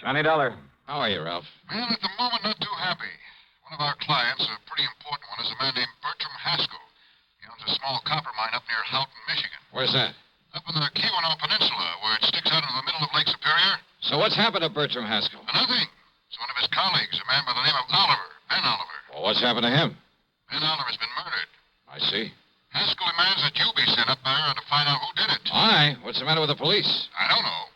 Johnny Dollar. How are you, Ralph? Well, at the moment, not too happy. One of our clients, a pretty important one, is a man named Bertram Haskell. He owns a small copper mine up near Houghton, Michigan. Where's that? Up in the Keweenaw Peninsula, where it sticks out into the middle of Lake Superior. So what's happened to Bertram Haskell? Nothing. It's one of his colleagues, a man by the name of Oliver, Ben Oliver. Well, what's happened to him? Ben Oliver's been murdered. I see. Haskell demands that you be sent up there to find out who did it. Why? What's the matter with the police? I don't know.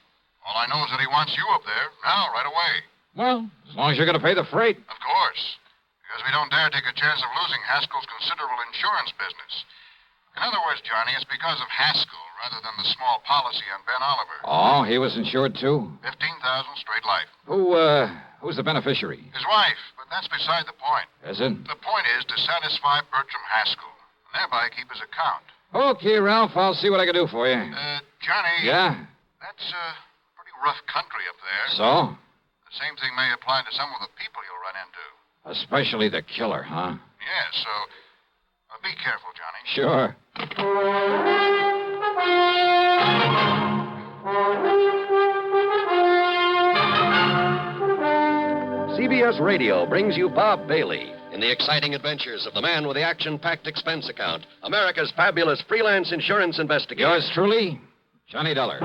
All I know is that he wants you up there, now, right away. Well, as long as you're going to pay the freight. Of course. Because we don't dare take a chance of losing Haskell's considerable insurance business. In other words, Johnny, it's because of Haskell rather than the small policy on Ben Oliver. Oh, he was insured too? 15,000 straight life. Who's the beneficiary? His wife, but that's beside the point. Is it? The point is to satisfy Bertram Haskell, and thereby keep his account. Okay, Ralph, I'll see what I can do for you. Johnny. Yeah? That's pretty rough country up there. So? The same thing may apply to some of the people you'll run into. Especially the killer, huh? Yes, so be careful, Johnny. Sure. CBS Radio brings you Bob Bailey in the exciting adventures of the man with the action-packed expense account, America's fabulous freelance insurance investigator. Yours truly, Johnny Dollar.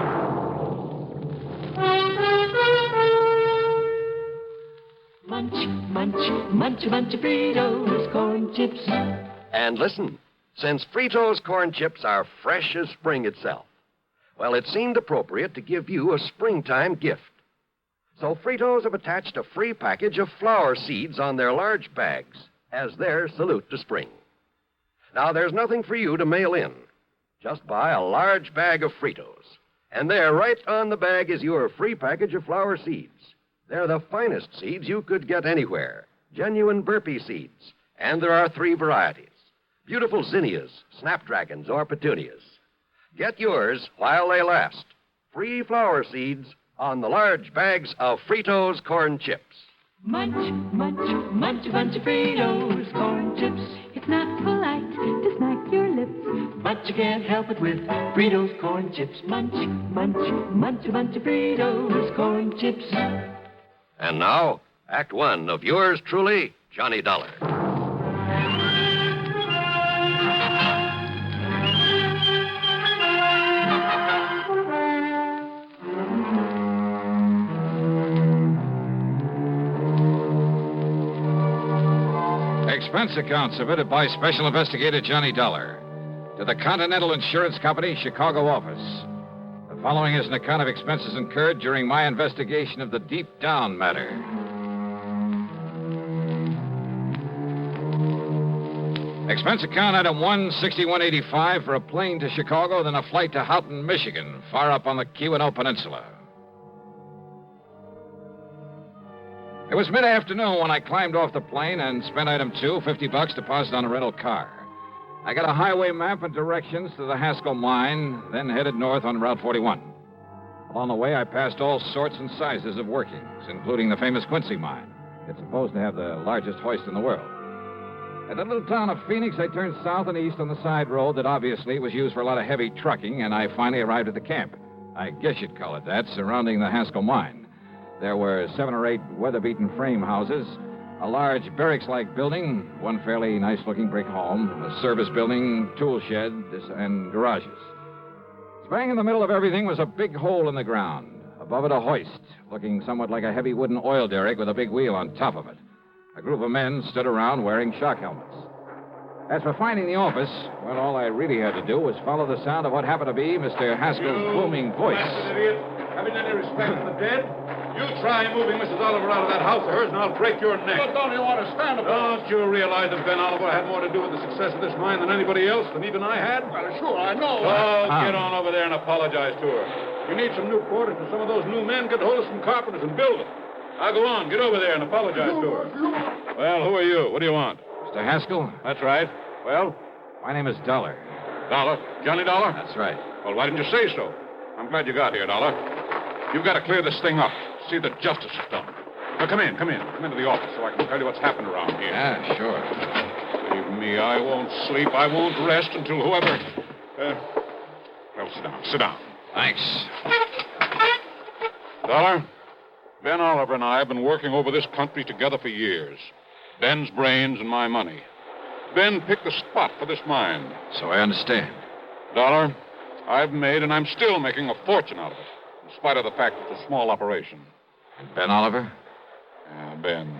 Munch, munch, munch, munch, Fritos, corn chips. And listen, since Fritos corn chips are fresh as spring itself, well, it seemed appropriate to give you a springtime gift. So Fritos have attached a free package of flower seeds on their large bags as their salute to spring. Now, there's nothing for you to mail in. Just buy a large bag of Fritos. And there, right on the bag, is your free package of flower seeds. They're the finest seeds you could get anywhere. Genuine burpee seeds. And there are 3 varieties. Beautiful zinnias, snapdragons, or petunias. Get yours while they last. Free flower seeds on the large bags of Fritos corn chips. Munch, munch, munch, munch, Fritos corn chips. It's not polite to smack your lips, but you can't help it with Fritos corn chips. Munch, munch, munch, munch, Fritos corn chips. And now, Act 1 of yours truly, Johnny Dollar. Expense account submitted by Special Investigator Johnny Dollar to the Continental Insurance Company, Chicago office. The following is an account of expenses incurred during my investigation of the Deep Down matter. Expense account item 1, 6185 for a plane to Chicago, then a flight to Houghton, Michigan, far up on the Keweenaw Peninsula. It was mid-afternoon when I climbed off the plane and spent item 2, $50 deposit on a rental car. I got a highway map and directions to the Haskell mine, then headed north on Route 41. Along the way, I passed all sorts and sizes of workings, including the famous Quincy mine. It's supposed to have the largest hoist in the world. At the little town of Phoenix, I turned south and east on the side road that obviously was used for a lot of heavy trucking, and I finally arrived at the camp. I guess you'd call it that, surrounding the Haskell mine. There were 7 or 8 weather-beaten frame houses, a large barracks-like building, one fairly nice-looking brick home, a service building, tool shed, and garages. Bang in the middle of everything was a big hole in the ground. Above it, a hoist, looking somewhat like a heavy wooden oil derrick with a big wheel on top of it. A group of men stood around wearing shock helmets. As for finding the office, well, all I really had to do was follow the sound of what happened to be Mr. Haskell's booming voice. Bastard idiot. Having any respect for the dead? You try moving Mrs. Oliver out of that house of hers, and I'll break your neck. But don't you understand about it? Don't you realize that Ben Oliver had more to do with the success of this mine than anybody else, than even I had? Well, sure, I know. Oh, get on over there and apologize to her. You need some new quarters for some of those new men. Get hold of some carpenters and build them. Now go on, get over there and apologize to her. Well, who are you? What do you want? Mr. Haskell? That's right. Well? My name is Dollar. Dollar? Johnny Dollar? That's right. Well, why didn't you say so? I'm glad you got here, Dollar. You've got to clear this thing up. See that justice is done. Now, come in. Come into the office so I can tell you what's happened around here. Yeah, sure. Believe me, I won't sleep. I won't rest until whoever... Well, sit down. Thanks. Dollar, Ben Oliver and I have been working over this country together for years. Ben's brains and my money. Ben picked the spot for this mine. So I understand. Dollar, I've made and I'm still making a fortune out of it, in spite of the fact it's a small operation. And Ben Oliver? Ben.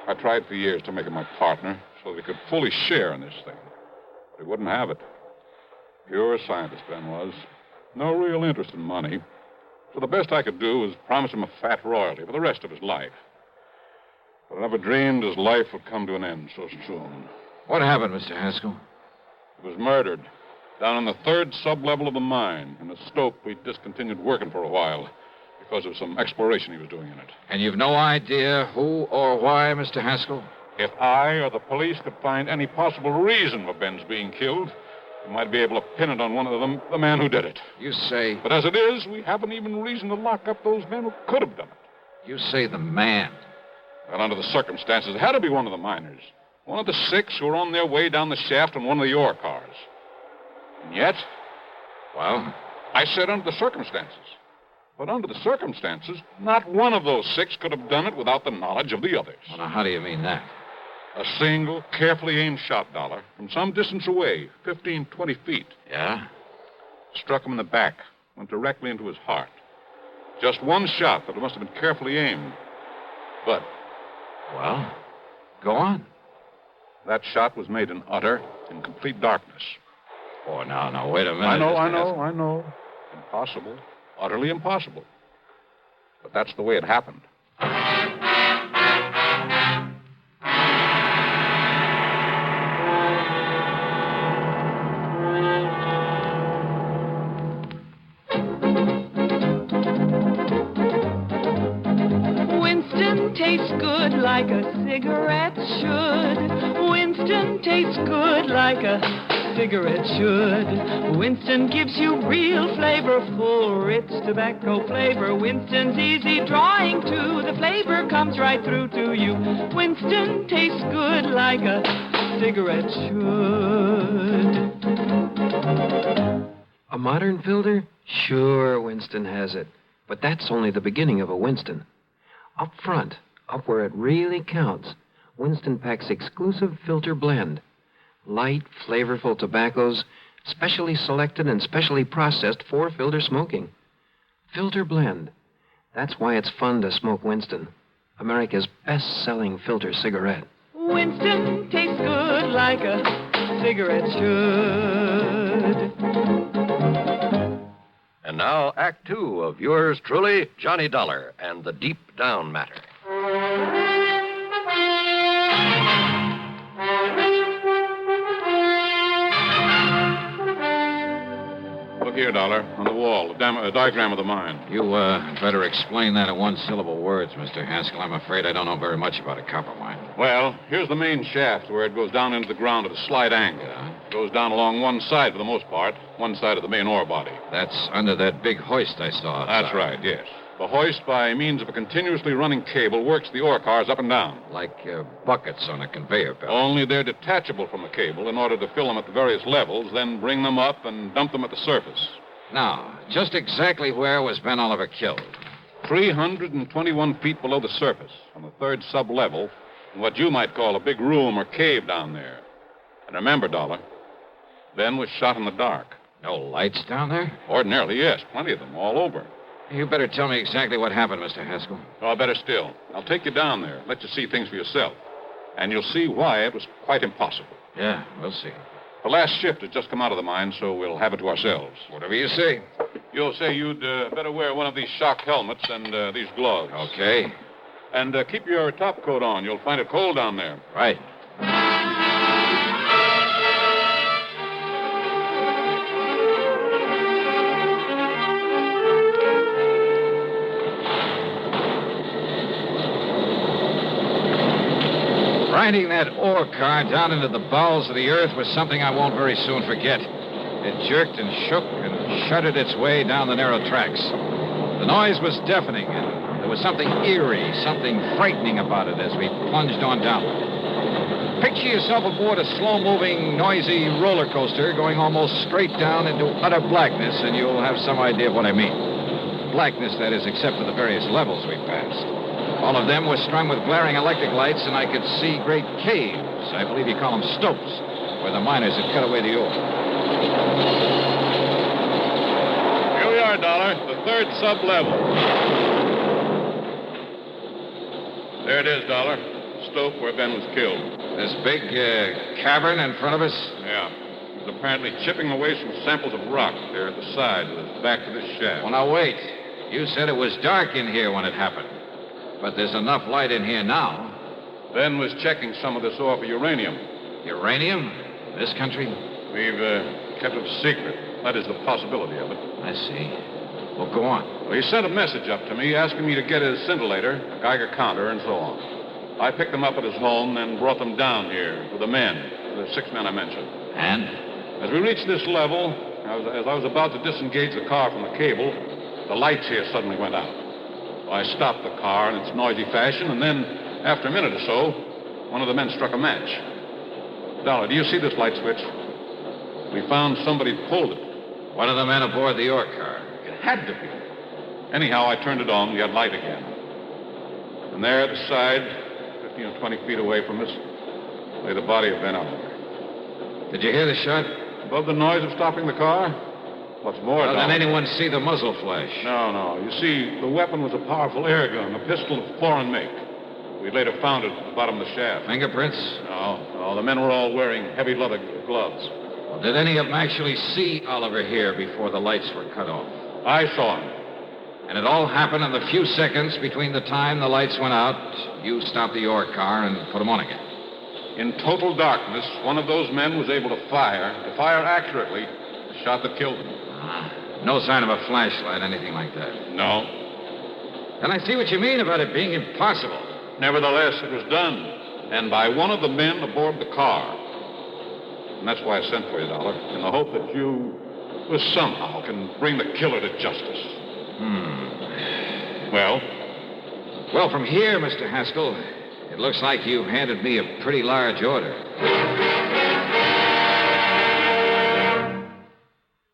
I tried for years to make him my partner so that he could fully share in this thing. But he wouldn't have it. Pure scientist, Ben was. No real interest in money. So the best I could do was promise him a fat royalty for the rest of his life. But I never dreamed his life would come to an end so soon. What happened, Mr. Haskell? He was murdered down in the third sub-level of the mine in a stope we discontinued working for a while because of some exploration he was doing in it. And you've no idea who or why, Mr. Haskell? If I or the police could find any possible reason for Ben's being killed, we might be able to pin it on one of them, the man who did it. You say... But as it is, we haven't even reason to lock up those men who could have done it. You say the man. Well, under the circumstances, it had to be one of the miners. One of the 6 who were on their way down the shaft in one of the ore cars. And yet... Well? I said under the circumstances. But under the circumstances, not one of those 6 could have done it without the knowledge of the others. Well, now, how do you mean that? A single, carefully aimed shot, Dollar, from some distance away, 15, 20 feet. Yeah? Struck him in the back, went directly into his heart. Just one shot, but it must have been carefully aimed. But... Well, go on. That shot was made in utter and complete darkness. Oh, now, wait a minute. I know. Impossible. Utterly impossible. But that's the way it happened. Winston tastes good like a cigarette should. Winston tastes good like a cigarette should. Winston gives you real flavor, full, rich tobacco flavor. Winston's easy drawing too. The flavor comes right through to you. Winston tastes good like a cigarette should. A modern filter? Sure, Winston has it. But that's only the beginning of a Winston. Up front, up where it really counts, Winston packs exclusive filter blend. Light, flavorful tobaccos, specially selected and specially processed for filter smoking. Filter blend. That's why it's fun to smoke Winston, America's best-selling filter cigarette. Winston tastes good like a cigarette should. And now, Act 2 of yours truly, Johnny Dollar and the Deep Down Matter. Look here, Dollar, on the wall, a diagram of the mine. You, better explain that in one-syllable words, Mr. Haskell. I'm afraid I don't know very much about a copper mine. Well, here's the main shaft where it goes down into the ground at a slight angle. It goes down along one side for the most part, one side of the main ore body. That's under that big hoist I saw outside. That's right, yes. The hoist, by means of a continuously running cable, works the ore cars up and down. Like buckets on a conveyor belt. Only they're detachable from the cable in order to fill them at the various levels, then bring them up and dump them at the surface. Now, just exactly where was Ben Oliver killed? 321 feet below the surface, on the third sub-level, in what you might call a big room or cave down there. And remember, Dollar, Ben was shot in the dark. No lights down there? Ordinarily, yes. Plenty of them, all over. You better tell me exactly what happened, Mr. Haskell. Oh, better still. I'll take you down there, let you see things for yourself. And you'll see why it was quite impossible. Yeah, we'll see. The last shift has just come out of the mine, so we'll have it to ourselves. Whatever you say. You'll say you'd better wear one of these shock helmets and these gloves. Okay. And keep your top coat on. You'll find it cold down there. Right. Grinding that ore car down into the bowels of the earth was something I won't very soon forget. It jerked and shook and shuddered its way down the narrow tracks. The noise was deafening, and there was something eerie, something frightening about it as we plunged on downward. Picture yourself aboard a slow-moving, noisy roller coaster going almost straight down into utter blackness, and you'll have some idea of what I mean. Blackness, that is, except for the various levels we passed. All of them were strung with glaring electric lights, and I could see great caves. I believe you call them stopes, where the miners had cut away the ore. Here we are, Dollar. The third sub-level. There it is, Dollar. Stope where Ben was killed. This big cavern in front of us? Yeah. He was apparently chipping away some samples of rock there at the side with his back to this shaft. Well, now, wait. You said it was dark in here when it happened. But there's enough light in here now. Ben was checking some of this ore for uranium. Uranium? This country? We've kept it a secret. That is the possibility of it. I see. Well, go on. Well, he sent a message up to me asking me to get his scintillator, a Geiger counter, and so on. I picked them up at his home, then brought them down here with the men, the 6 men I mentioned. And? As we reached this level, as I was about to disengage the car from the cable, the lights here suddenly went out. So I stopped the car in its noisy fashion, and then, after a minute or so, one of the men struck a match. Dollar, do you see this light switch? We found somebody pulled it. One of the men aboard the ore car. It had to be. Anyhow, I turned it on. We had light again. And there at the side, 15 or 20 feet away from us, lay the body of Ben Oliver. Did you hear the shot? Above the noise of stopping the car? What's more, Well, Dollar... did anyone see the muzzle flash? No. You see, the weapon was a powerful air gun, a pistol of foreign make. We later found it at the bottom of the shaft. Fingerprints? No. The men were all wearing heavy leather gloves. Well, did any of them actually see Oliver here before the lights were cut off? I saw him. And it all happened in the few seconds between the time the lights went out, you stopped the ore car and put them on again. In total darkness, one of those men was able to fire accurately, the shot that killed him. No sign of a flashlight, anything like that. No. Then I see what you mean about it being impossible. Nevertheless, it was done. And by one of the men aboard the car. And that's why I sent for you, Dollar, in the hope that you somehow can bring the killer to justice. Well? Well, from here, Mr. Haskell, it looks like you've handed me a pretty large order.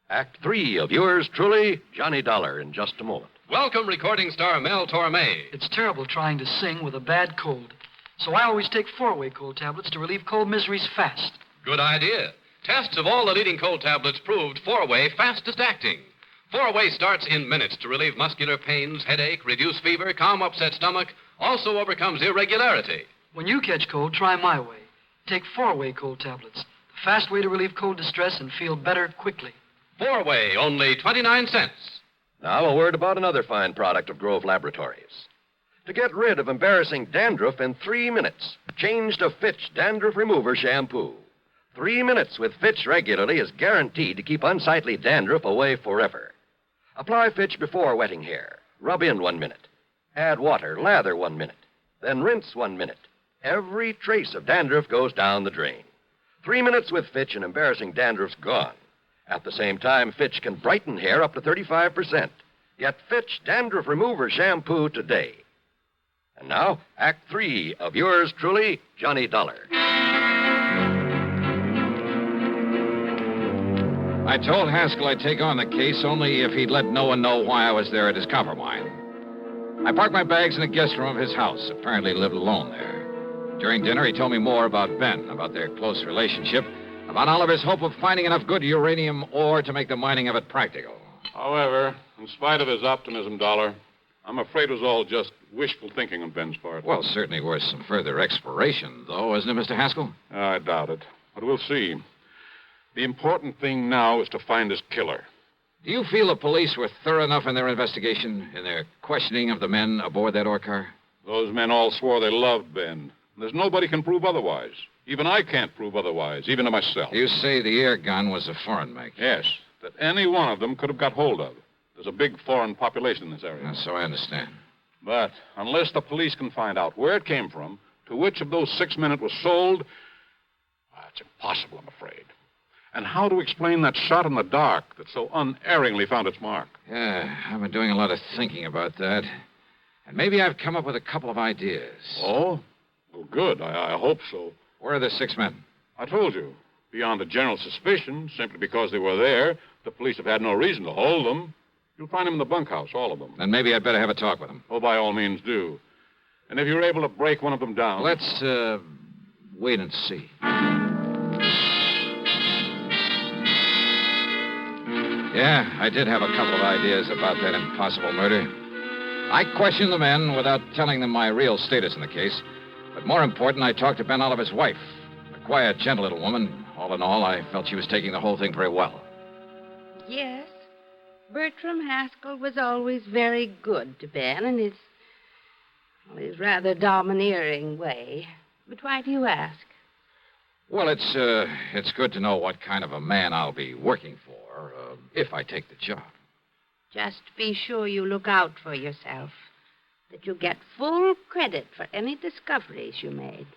Act 3 of yours truly, Johnny Dollar, in just a moment. Welcome, recording star Mel Torme. It's terrible trying to sing with a bad cold. So I always take 4-way cold tablets to relieve cold miseries fast. Good idea. Tests of all the leading cold tablets proved 4-way fastest acting. 4-way starts in minutes to relieve muscular pains, headache, reduce fever, calm upset stomach, also overcomes irregularity. When you catch cold, try my way. Take 4-way cold tablets. The fast way to relieve cold distress and feel better quickly. 4-way, only 29 cents. Now, a word about another fine product of Grove Laboratories. To get rid of embarrassing dandruff in 3 minutes, change to Fitch Dandruff Remover Shampoo. 3 minutes with Fitch regularly is guaranteed to keep unsightly dandruff away forever. Apply Fitch before wetting hair. Rub in 1 minute. Add water, lather 1 minute. Then rinse 1 minute. Every trace of dandruff goes down the drain. 3 minutes with Fitch and embarrassing dandruff's gone. At the same time, Fitch can brighten hair up to 35%. Get Fitch Dandruff Remover Shampoo today. And now, Act 3 of yours truly, Johnny Dollar. I told Haskell I'd take on the case only if he'd let no one know why I was there at his copper mine. I parked my bags in the guest room of his house. Apparently lived alone there. During dinner, he told me more about Ben, about their close relationship, about Oliver's hope of finding enough good uranium ore to make the mining of it practical. However, in spite of his optimism, Dollar, I'm afraid it was all just wishful thinking on Ben's part. Well, certainly worth some further exploration, though, isn't it, Mr. Haskell? I doubt it. But we'll see. The important thing now is to find his killer. Do you feel the police were thorough enough in their investigation, in their questioning of the men aboard that ore car? Those men all swore they loved Ben. There's nobody can prove otherwise. Even I can't prove otherwise, even to myself. You say the air gun was a foreign make? Yes, that any one of them could have got hold of. There's a big foreign population in this area. So I understand. But unless the police can find out where it came from, to which of those 6 men it was sold, it's impossible, I'm afraid. And how to explain that shot in the dark that so unerringly found its mark? Yeah, I've been doing a lot of thinking about that. And maybe I've come up with a couple of ideas. Oh? Well, good. I hope so. Where are the 6 men? I told you. Beyond a general suspicion, simply because they were there, the police have had no reason to hold them. You'll find them in the bunkhouse, all of them. Then maybe I'd better have a talk with them. Oh, by all means, do. And if you're able to break one of them down... Let's, wait and see. Yeah, I did have a couple of ideas about that impossible murder. I questioned the men without telling them my real status in the case. But more important, I talked to Ben Oliver's wife. A quiet, gentle little woman. All in all, I felt she was taking the whole thing very well. Yes. Bertram Haskell was always very good to Ben in his rather domineering way. But why do you ask? Well, it's good to know what kind of a man I'll be working for if I take the job. Just be sure you look out for yourself. That you get full credit for any discoveries you made.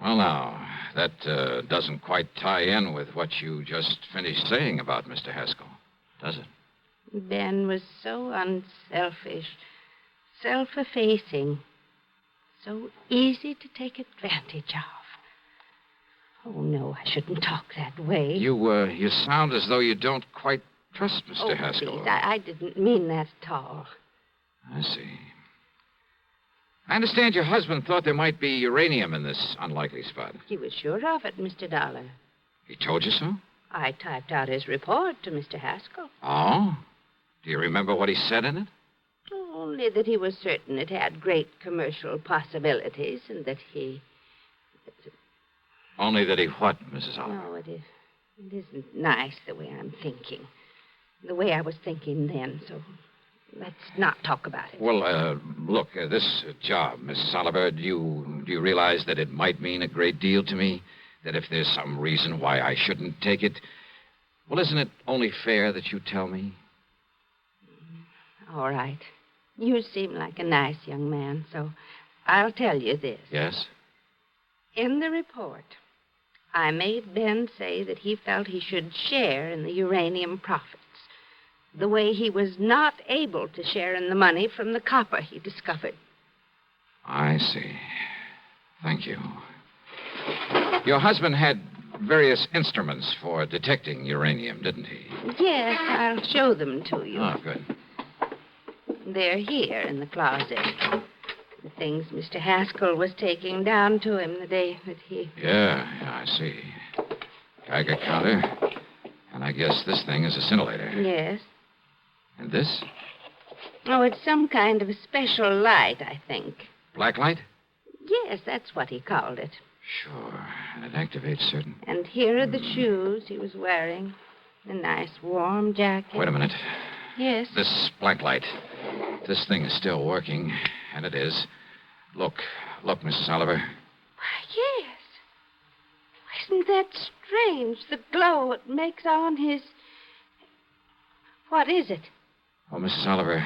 Well, now, that doesn't quite tie in with what you just finished saying about Mr. Haskell, does it? Ben was so unselfish, self-effacing, so easy to take advantage of. Oh, no, I shouldn't talk that way. You sound as though you don't quite trust Mr. Haskell. Please, I didn't mean that at all. I see. I understand your husband thought there might be uranium in this unlikely spot. He was sure of it, Mr. Dollar. He told you so? I typed out his report to Mr. Haskell. Oh? Do you remember what he said in it? Only that he was certain it had great commercial possibilities and that he... Only that he what, Mrs. Oliver? No, it isn't nice the way I'm thinking. The way I was thinking then, so let's not talk about it. Well, look, this job, Mrs. Oliver, do you realize that it might mean a great deal to me? That if there's some reason why I shouldn't take it, well, isn't it only fair that you tell me? All right. You seem like a nice young man, so I'll tell you this. Yes? In the report, I made Ben say that he felt he should share in the uranium profits, the way he was not able to share in the money from the copper he discovered. I see. Thank you. Your husband had various instruments for detecting uranium, didn't he? Yes, I'll show them to you. Oh, good. They're here in the closet. The things Mr. Haskell was taking down to him the day that he... Yeah, I see. Geiger counter. And I guess this thing is a scintillator. Yes. And this? Oh, it's some kind of a special light, I think. Black light? Yes, that's what he called it. Sure. And it activates certain... And here are the shoes he was wearing. A nice warm jacket. Wait a minute. Yes? This black light. This thing is still working. And it is. Look, Mrs. Oliver. Why, yes. Isn't that strange? The glow it makes on his... What is it? Oh, Mrs. Oliver,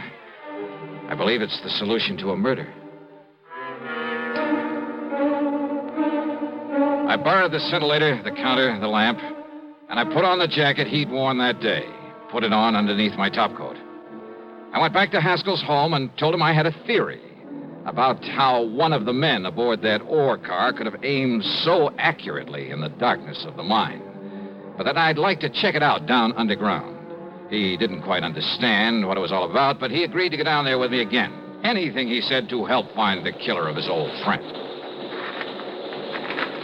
I believe it's the solution to a murder. I borrowed the scintillator, the counter, the lamp, and I put on the jacket he'd worn that day. Put it on underneath my topcoat. I went back to Haskell's home and told him I had a theory about how one of the men aboard that ore car could have aimed so accurately in the darkness of the mine, but that I'd like to check it out down underground. He didn't quite understand what it was all about, but he agreed to go down there with me again. Anything, he said, to help find the killer of his old friend.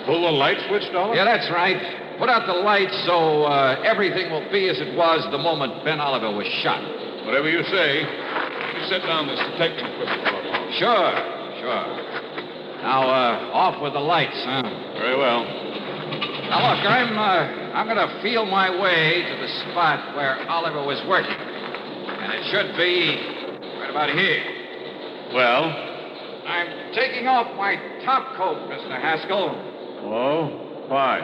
Pull the light switch, Dollar? Yeah, that's right. Put out the lights so everything will be as it was the moment Ben Oliver was shot. Whatever you say. You set down this detecting equipment for a moment. Sure. Now, off with the lights, huh? Very well. Now, look, I'm going to feel my way to the spot where Oliver was working. And it should be right about here. Well? I'm taking off my top coat, Mr. Haskell. Oh, why?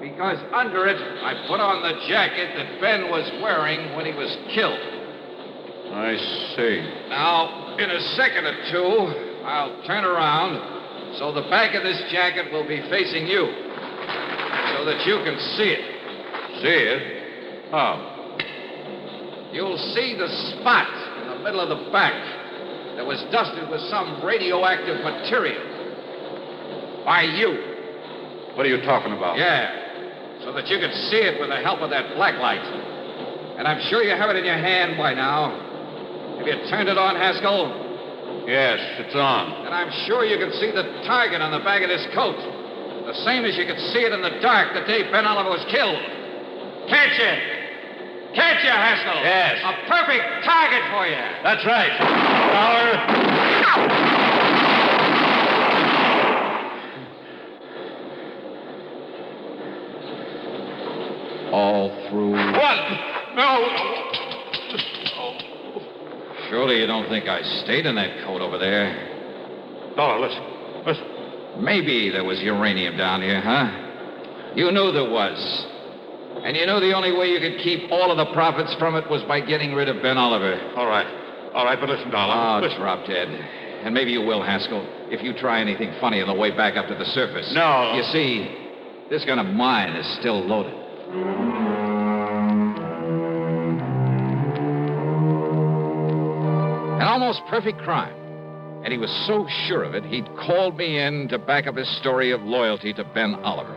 Because under it, I put on the jacket that Ben was wearing when he was killed. I see. Now, in a second or two, I'll turn around so the back of this jacket will be facing you so that you can see it. See it? How? You'll see the spot in the middle of the back that was dusted with some radioactive material. By you. What are you talking about? Yeah, so that you can see it with the help of that black light. And I'm sure you have it in your hand by now. Have you turned it on, Haskell? Yes, it's on. And I'm sure you can see the target on the back of this coat. The same as you could see it in the dark the day Ben Oliver was killed. Can't you? Can't you, Haskell? Yes. A perfect target for you. That's right. Dollar. All through. What? No. Surely you don't think I stayed in that coat over there. Dollar, listen. Listen. Maybe there was uranium down here, huh? You knew there was. And you knew the only way you could keep all of the profits from it was by getting rid of Ben Oliver. All right. All right, but listen, Dollar. Oh, listen. drop dead. And maybe you will, Haskell, if you try anything funny on the way back up to the surface. No. You see, this gun of mine is still loaded. An almost perfect crime. And he was so sure of it, he'd called me in to back up his story of loyalty to Ben Oliver,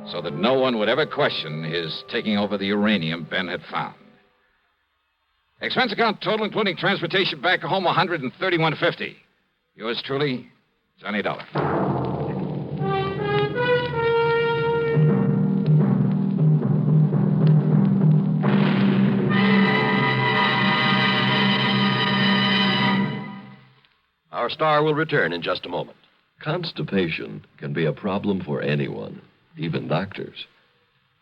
so that no one would ever question his taking over the uranium Ben had found. Expense account total, including transportation back home, $131.50. Yours truly, Johnny Dollar. Our star will return in just a moment. Constipation can be a problem for anyone, even doctors.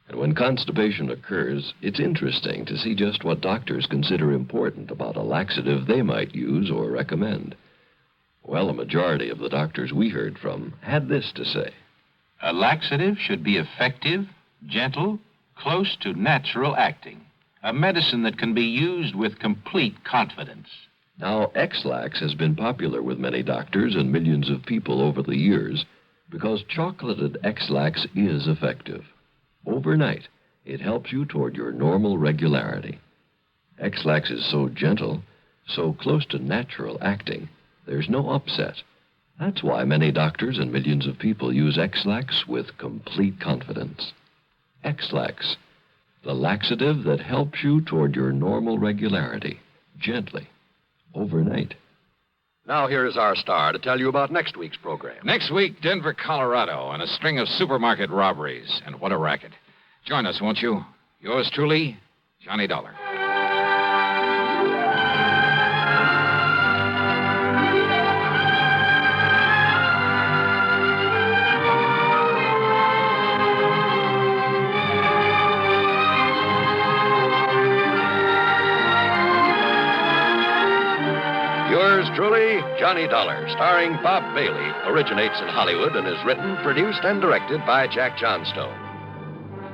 And when constipation occurs, it's interesting to see just what doctors consider important about a laxative they might use or recommend. Well, a majority of the doctors we heard from had this to say. A laxative should be effective, gentle, close to natural acting. A medicine that can be used with complete confidence. Now, X-Lax has been popular with many doctors and millions of people over the years because chocolated X-Lax is effective. Overnight, it helps you toward your normal regularity. X-Lax is so gentle, so close to natural acting, there's no upset. That's why many doctors and millions of people use X-Lax with complete confidence. X-Lax, the laxative that helps you toward your normal regularity, gently. Overnight. Now here is our star to tell you about next week's program. Next week, Denver, Colorado, and a string of supermarket robberies. And what a racket. Join us, won't you? Yours truly, Johnny Dollar. Yours truly, Johnny Dollar, starring Bob Bailey, originates in Hollywood and is written, produced, and directed by Jack Johnstone.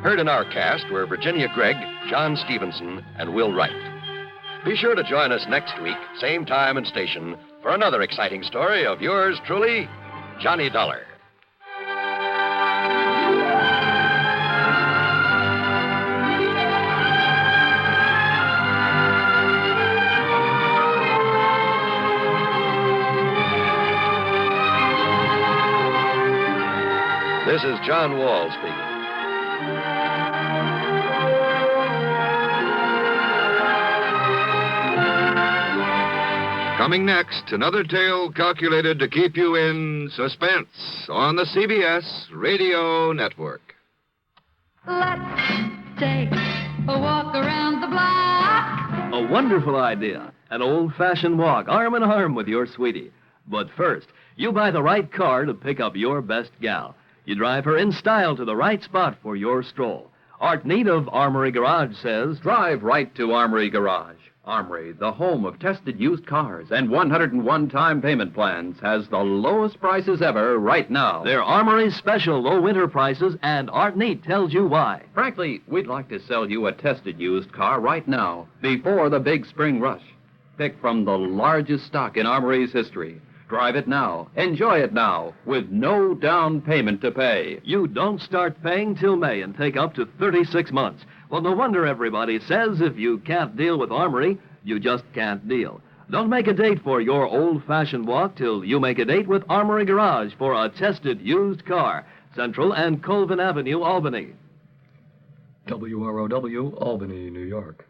Heard in our cast were Virginia Gregg, John Stevenson, and Will Wright. Be sure to join us next week, same time and station, for another exciting story of yours truly, Johnny Dollar. This is John Wall speaking. Coming next, another tale calculated to keep you in suspense on the CBS Radio Network. Let's take a walk around the block. A wonderful idea. An old-fashioned walk, arm in arm with your sweetie. But first, you buy the right car to pick up your best gal. You drive her in style to the right spot for your stroll. Art Neat of Armory Garage says, drive right to Armory Garage. Armory, the home of tested used cars and 101-time payment plans, has the lowest prices ever right now. They're Armory's special low winter prices, and Art Neat tells you why. Frankly, we'd like to sell you a tested used car right now, before the big spring rush. Pick from the largest stock in Armory's history. Drive it now. Enjoy it now, with no down payment to pay. You don't start paying till May and take up to 36 months. Well, no wonder everybody says if you can't deal with Armory, you just can't deal. Don't make a date for your old-fashioned walk till you make a date with Armory Garage for a tested used car. Central and Colvin Avenue, Albany. WROW, Albany, New York.